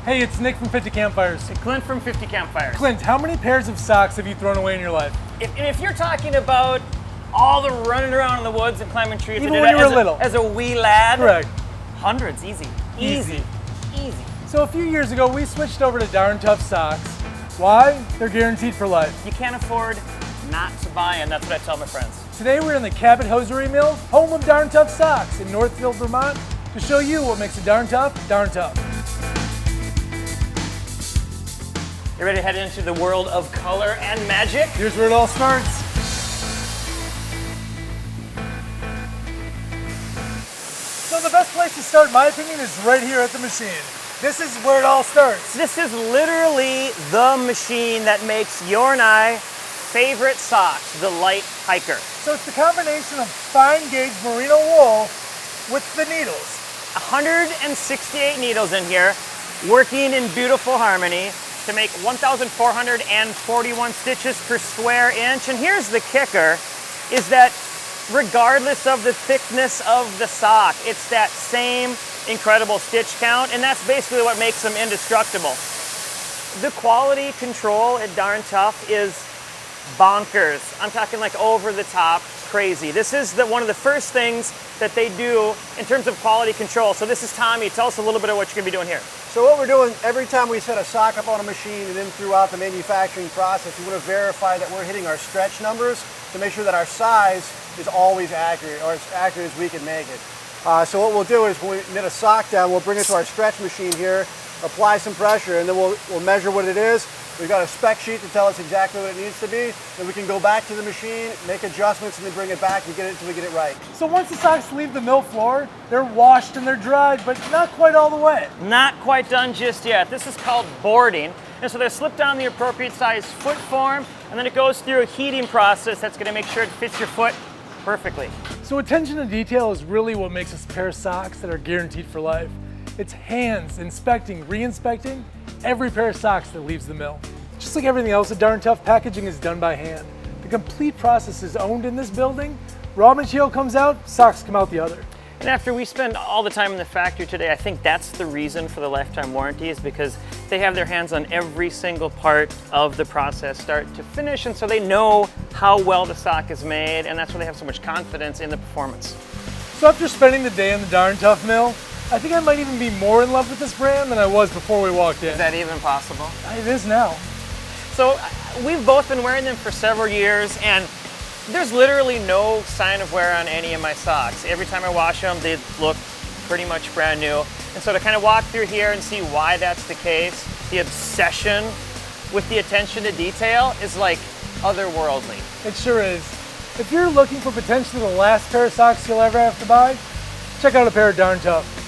Hey, it's Nick from 50 Campfires. And Clint from 50 Campfires. Clint, how many pairs of socks have you thrown away in your life? If you're talking about all the running around in the woods and climbing trees, Even when you were little. As a wee lad, Correct. Hundreds, easy. So a few years ago, we switched over to Darn Tough socks. Why? They're guaranteed for life. You can't afford not to buy them. That's what I tell my friends. Today we're in the Cabot Hosiery Mill, home of Darn Tough socks in Northfield, Vermont, to show you what makes a darn tough, darn tough. You ready to head into the world of color and magic? Here's where it all starts. So the best place to start, in my opinion, is right here at the machine. This is where it all starts. This is literally the machine that makes your and I favorite socks, the Light Hiker. So it's the combination of fine gauge merino wool with the needles. 168 needles in here, working in beautiful harmony to make 1,441 stitches per square inch. And here's the kicker, is that regardless of the thickness of the sock, it's that same incredible stitch count, and that's basically what makes them indestructible. The quality control at Darn Tough is bonkers. I'm talking like over the top crazy. This is one of the first things that they do in terms of quality control. So this is Tommy. Tell us a little bit of what you're going to be doing here. So what we're doing, every time we set a sock up on a machine and then throughout the manufacturing process, we want to verify that we're hitting our stretch numbers to make sure that our size is always accurate, or as accurate as we can make it. So what we'll do is when we knit a sock down, we'll bring it to our stretch machine here, apply some pressure, and then we'll measure what it is. We've got a spec sheet to tell us exactly what it needs to be. Then we can go back to the machine, make adjustments, and then bring it back and get it until we get it right. So once the socks leave the mill floor, they're washed and they're dried, but not quite all the way. Not quite done just yet. This is called boarding. And so they're slipped on the appropriate size foot form, and then it goes through a heating process that's going to make sure it fits your foot perfectly. So attention to detail is really what makes us a pair of socks that are guaranteed for life. It's hands inspecting, re-inspecting every pair of socks that leaves the mill. Just like everything else at Darn Tough, packaging is done by hand. The complete process is owned in this building. Raw material comes out, socks come out the other. And after we spend all the time in the factory today, I think that's the reason for the lifetime warranty, is because they have their hands on every single part of the process, start to finish, and so they know how well the sock is made, and that's why they have so much confidence in the performance. So after spending the day in the Darn Tough mill, I think I might even be more in love with this brand than I was before we walked in. Is that even possible? It is now. So we've both been wearing them for several years, and there's literally no sign of wear on any of my socks. Every time I wash them, they look pretty much brand new. And so to kind of walk through here and see why that's the case, the obsession with the attention to detail is like otherworldly. It sure is. If you're looking for potentially the last pair of socks you'll ever have to buy, check out a pair of Darn Tough.